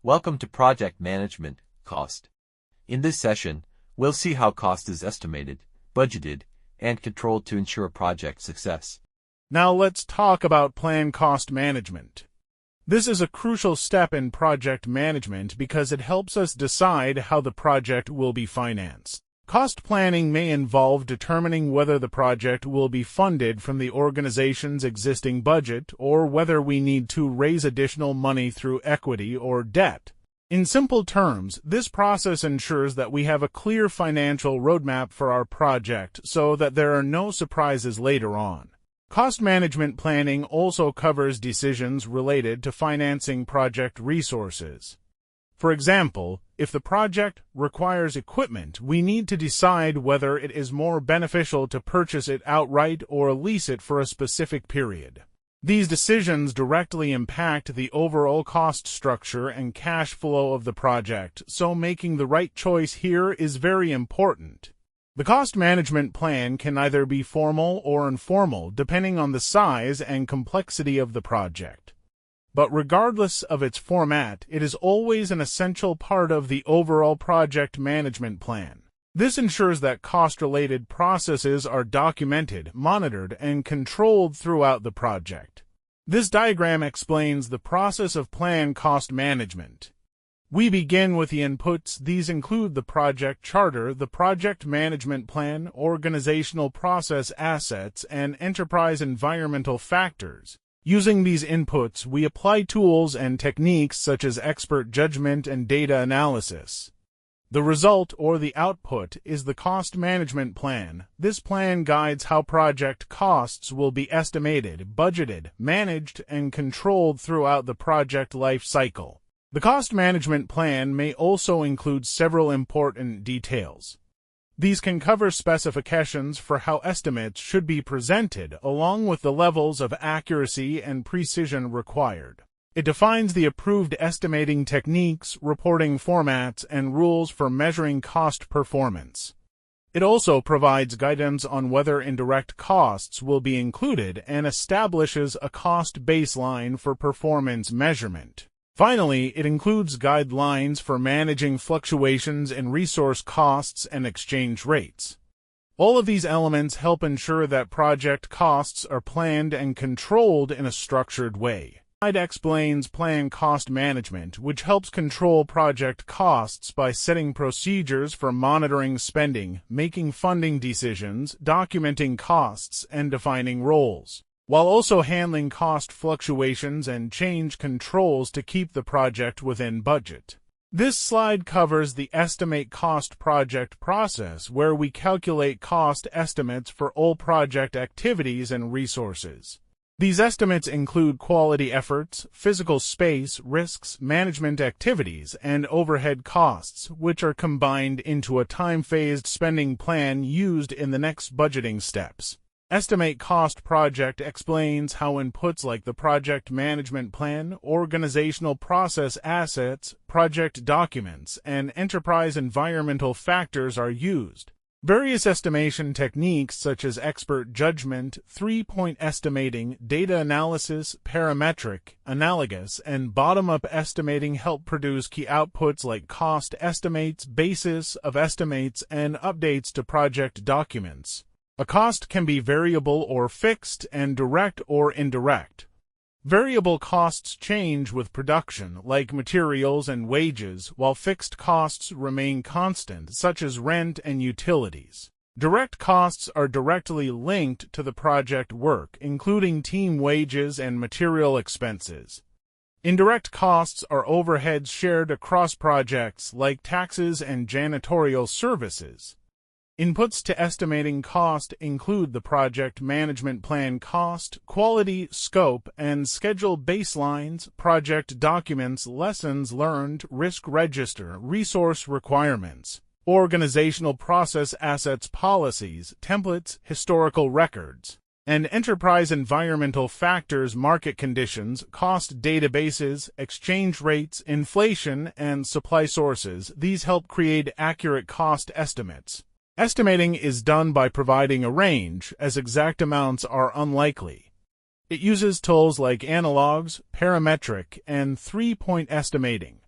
Welcome to Project Management Cost. In this session, we'll see how cost is estimated, budgeted, and controlled to ensure project success. Now let's talk about plan cost management. This is a crucial step in project management because it helps us decide how the project will be financed. Cost planning may involve determining whether the project will be funded from the organization's existing budget or whether we need to raise additional money through equity or debt. In simple terms, this process ensures that we have a clear financial roadmap for our project so that there are no surprises later on. Cost management planning also covers decisions related to financing project resources. For example, if the project requires equipment, we need to decide whether it is more beneficial to purchase it outright or lease it for a specific period. These decisions directly impact the overall cost structure and cash flow of the project, so making the right choice here is very important. The cost management plan can either be formal or informal, depending on the size and complexity of the project. But regardless of its format, it is always an essential part of the overall project management plan. This ensures that cost-related processes are documented, monitored, and controlled throughout the project. This diagram explains the process of plan cost management. We begin with the inputs. These include the project charter, the project management plan, organizational process assets, and enterprise environmental factors. Using these inputs, we apply tools and techniques such as expert judgment and data analysis. The result, or the output, is the cost management plan. This plan guides how project costs will be estimated, budgeted, managed, and controlled throughout the project life cycle. The cost management plan may also include several important details. These can cover specifications for how estimates should be presented, along with the levels of accuracy and precision required. It defines the approved estimating techniques, reporting formats, and rules for measuring cost performance. It also provides guidance on whether indirect costs will be included and establishes a cost baseline for performance measurement. Finally, it includes guidelines for managing fluctuations in resource costs and exchange rates. All of these elements help ensure that project costs are planned and controlled in a structured way. This slide explains plan cost management, which helps control project costs by setting procedures for monitoring spending, making funding decisions, documenting costs, and defining roles, while also handling cost fluctuations and change controls to keep the project within budget. This slide covers the estimate cost project process, where we calculate cost estimates for all project activities and resources. These estimates include quality efforts, physical space, risks, management activities, and overhead costs, which are combined into a time-phased spending plan used in the next budgeting steps. Estimate cost project explains how inputs like the project management plan, organizational process assets, project documents, and enterprise environmental factors are used. Various estimation techniques such as expert judgment, three-point estimating, data analysis, parametric, analogous, and bottom-up estimating help produce key outputs like cost estimates, basis of estimates, and updates to project documents. A cost can be variable or fixed and direct or indirect. Variable costs change with production, like materials and wages, while fixed costs remain constant, such as rent and utilities. Direct costs are directly linked to the project work, including team wages and material expenses. Indirect costs are overheads shared across projects, like taxes and janitorial services. Inputs to estimating cost include the project management plan cost, quality, scope, and schedule baselines, project documents, lessons learned, risk register, resource requirements, organizational process assets policies, templates, historical records, and enterprise environmental factors, market conditions, cost databases, exchange rates, inflation, and supply sources. These help create accurate cost estimates. Estimating is done by providing a range, as exact amounts are unlikely. It uses tools like analogs, parametric, and three-point estimating.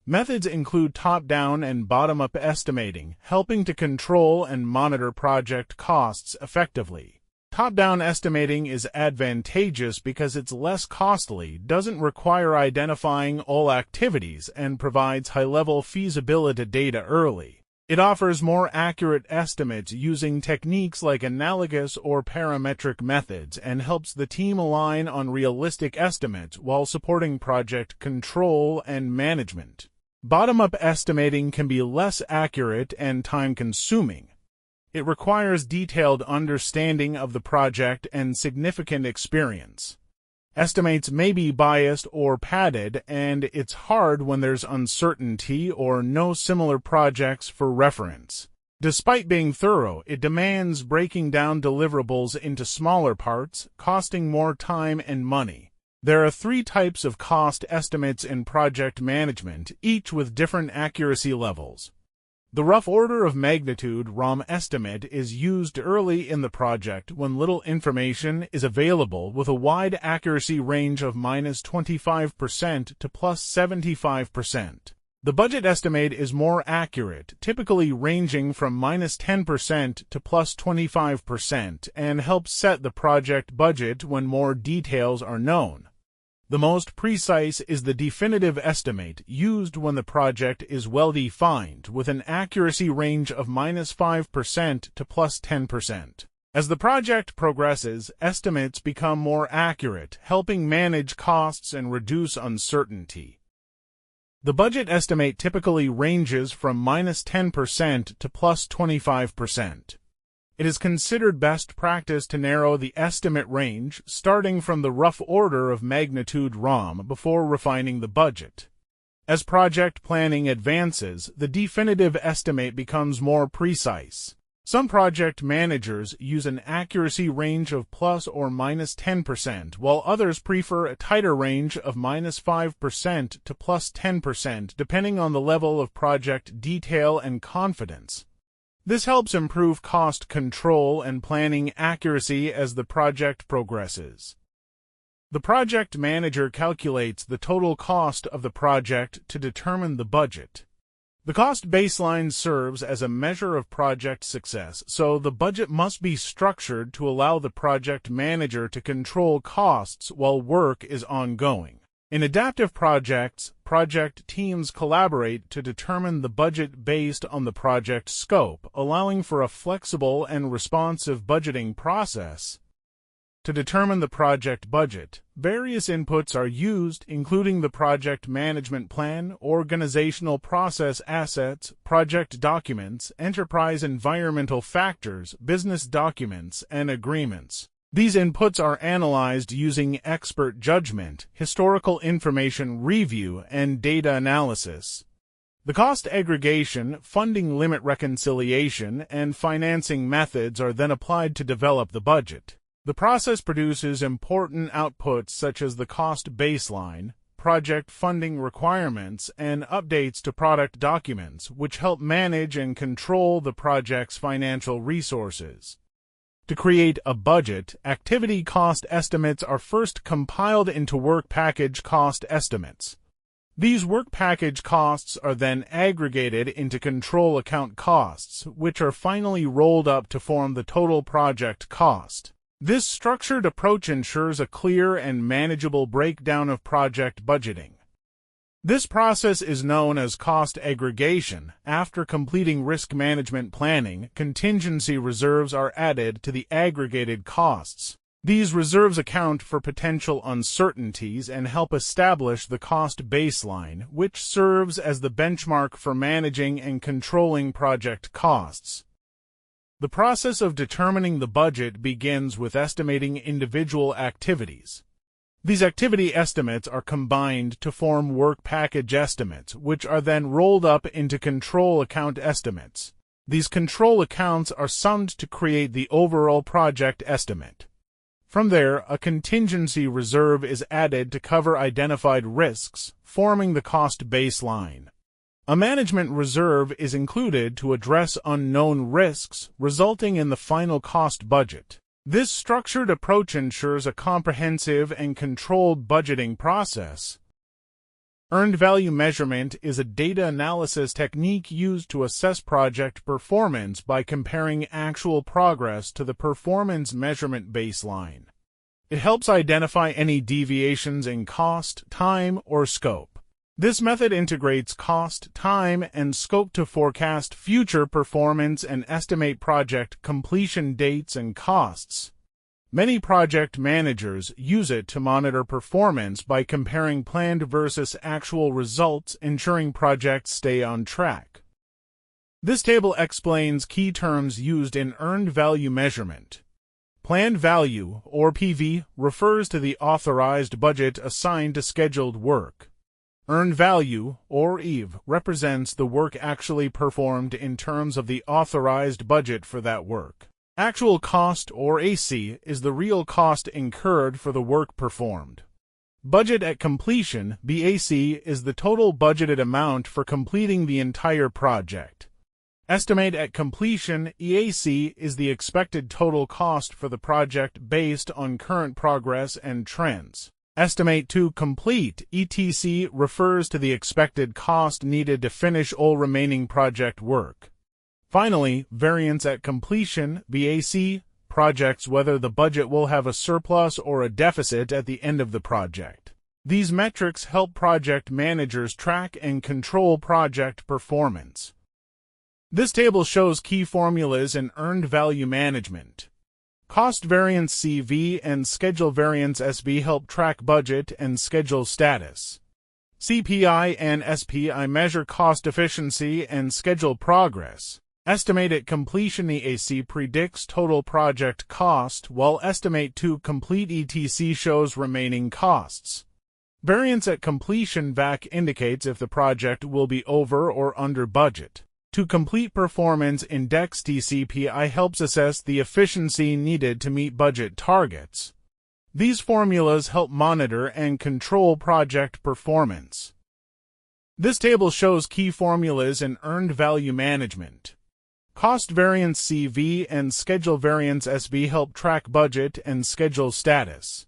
Methods include top-down and bottom-up estimating, helping to control and monitor project costs effectively. Top-down estimating is advantageous because it's less costly, doesn't require identifying all activities, and provides high-level feasibility data early. It offers more accurate estimates using techniques like analogous or parametric methods and helps the team align on realistic estimates while supporting project control and management. Bottom-up estimating can be less accurate and time-consuming. It requires detailed understanding of the project and significant experience. Estimates may be biased or padded, and it's hard when there's uncertainty or no similar projects for reference. Despite being thorough, it demands breaking down deliverables into smaller parts, costing more time and money. There are 3 types of cost estimates in project management, each with different accuracy levels. The rough order of magnitude (ROM) estimate is used early in the project when little information is available, with a wide accuracy range of -25% to +75%. The budget estimate is more accurate, typically ranging from -10% to +25%, and helps set the project budget when more details are known. The most precise is the definitive estimate, used when the project is well defined, with an accuracy range of -5% to +10%. As the project progresses, estimates become more accurate, helping manage costs and reduce uncertainty. The budget estimate typically ranges from -10% to +25%. It is considered best practice to narrow the estimate range, starting from the rough order of magnitude ROM before refining the budget. As project planning advances, the definitive estimate becomes more precise. Some project managers use an accuracy range of plus or -10%, while others prefer a tighter range of -5% to +10%, depending on the level of project detail and confidence. This helps improve cost control and planning accuracy as the project progresses. The project manager calculates the total cost of the project to determine the budget. The cost baseline serves as a measure of project success, so the budget must be structured to allow the project manager to control costs while work is ongoing. In adaptive projects, project teams collaborate to determine the budget based on the project scope, allowing for a flexible and responsive budgeting process. To determine the project budget, various inputs are used, including the project management plan, organizational process assets, project documents, enterprise environmental factors, business documents, and agreements. These inputs are analyzed using expert judgment, historical information review, and data analysis. The cost aggregation, funding limit reconciliation, and financing methods are then applied to develop the budget. The process produces important outputs such as the cost baseline, project funding requirements, and updates to product documents, which help manage and control the project's financial resources. To create a budget, activity cost estimates are first compiled into work package cost estimates. These work package costs are then aggregated into control account costs, which are finally rolled up to form the total project cost. This structured approach ensures a clear and manageable breakdown of project budgeting. This process is known as cost aggregation. After completing risk management planning, contingency reserves are added to the aggregated costs. These reserves account for potential uncertainties and help establish the cost baseline, which serves as the benchmark for managing and controlling project costs. The process of determining the budget begins with estimating individual activities. These activity estimates are combined to form work package estimates, which are then rolled up into control account estimates. These control accounts are summed to create the overall project estimate. From there, a contingency reserve is added to cover identified risks, forming the cost baseline. A management reserve is included to address unknown risks, resulting in the final cost budget. This structured approach ensures a comprehensive and controlled budgeting process. Earned value measurement is a data analysis technique used to assess project performance by comparing actual progress to the performance measurement baseline. It helps identify any deviations in cost, time, or scope. This method integrates cost, time, and scope to forecast future performance and estimate project completion dates and costs. Many project managers use it to monitor performance by comparing planned versus actual results, ensuring projects stay on track. This table explains key terms used in earned value measurement. Planned value, or PV, refers to the authorized budget assigned to scheduled work. Earned value, or EV, represents the work actually performed in terms of the authorized budget for that work. Actual cost, or AC, is the real cost incurred for the work performed. Budget at completion, BAC, is the total budgeted amount for completing the entire project. Estimate at completion, EAC, is the expected total cost for the project based on current progress and trends. Estimate to complete, ETC, refers to the expected cost needed to finish all remaining project work. Finally, variance at completion, BAC, projects whether the budget will have a surplus or a deficit at the end of the project. These metrics help project managers track and control project performance. This table shows key formulas in earned value management. Cost variance CV and schedule variance SV help track budget and schedule status. CPI and SPI measure cost efficiency and schedule progress. Estimate at completion EAC predicts total project cost, while estimate to complete ETC shows remaining costs. Variance at completion VAC indicates if the project will be over or under budget. To complete performance index TCPI helps assess the efficiency needed to meet budget targets. These formulas help monitor and control project performance. This table shows key formulas in earned value management. Cost variance CV and schedule variance SV help track budget and schedule status.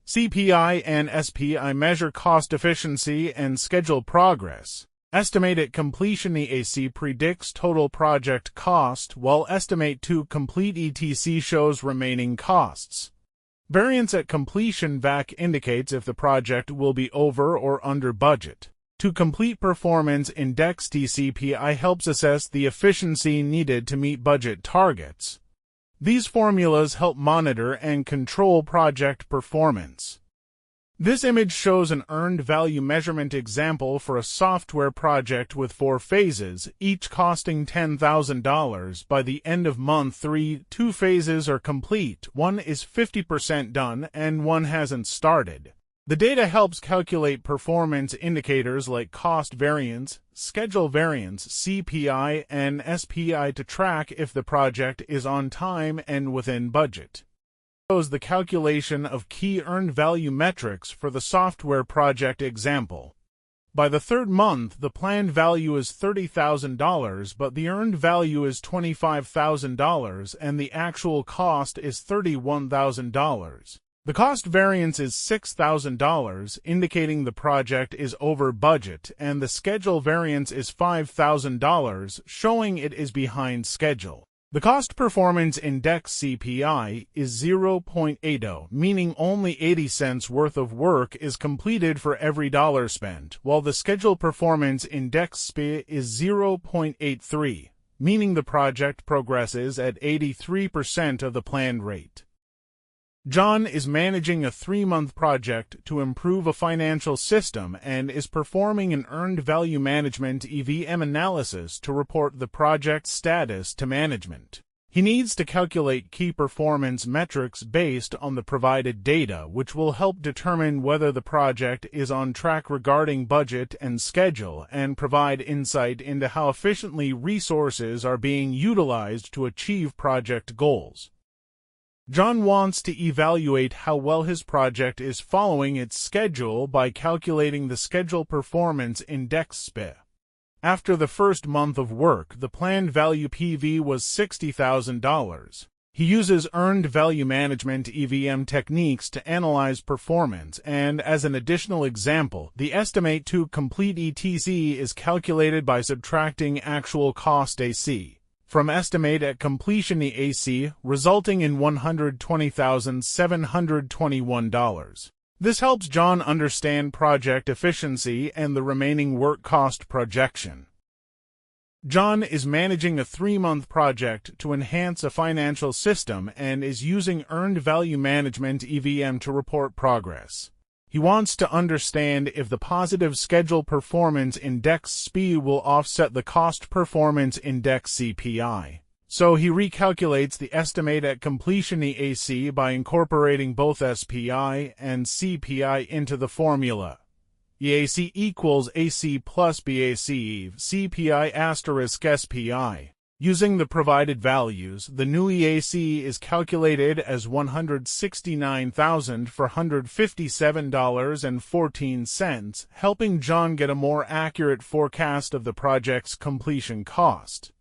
CPI and SPI measure cost efficiency and schedule progress. Estimate at completion EAC predicts total project cost, while estimate to complete ETC shows remaining costs. Variance at completion VAC indicates if the project will be over or under budget. To complete performance index TCPI helps assess the efficiency needed to meet budget targets. These formulas help monitor and control project performance. This image shows an earned value measurement example for a software project with 4 phases, each costing $10,000. By the end of month 3, 2 phases are complete, one is 50% done, and one hasn't started. The data helps calculate performance indicators like cost variance, schedule variance, CPI, and SPI to track if the project is on time and within budget. Shows the calculation of key earned value metrics for the software project example. By the 3rd month, the planned value is $30,000, but the earned value is $25,000 and the actual cost is $31,000. The cost variance is $6,000, indicating the project is over budget, and the schedule variance is $5,000, showing it is behind schedule. The cost performance index CPI is 0.80, meaning only 80 cents worth of work is completed for every dollar spent, while the schedule performance index SPI is 0.83, meaning the project progresses at 83% of the planned rate. John is managing a 3-month project to improve a financial system and is performing an earned value management EVM analysis to report the project's status to management. He needs to calculate key performance metrics based on the provided data, which will help determine whether the project is on track regarding budget and schedule and provide insight into how efficiently resources are being utilized to achieve project goals. John wants to evaluate how well his project is following its schedule by calculating the schedule performance index SPI. After the first month of work, the planned value PV was $60,000. He uses earned value management (EVM) techniques to analyze performance, and as an additional example, the estimate to complete ETC is calculated by subtracting actual cost AC from estimate at completion EAC, resulting in $120,721. This helps John understand project efficiency and the remaining work cost projection. John is managing a 3-month project to enhance a financial system and is using Earned Value Management (EVM) to report progress. He wants to understand if the positive schedule performance index SPI will offset the cost performance index CPI. So he recalculates the estimate at completion EAC by incorporating both SPI and CPI into the formula. EAC equals AC plus BAC CPI asterisk SPI. Using the provided values, the new EAC is calculated as $169,457.14, helping John get a more accurate forecast of the project's completion cost.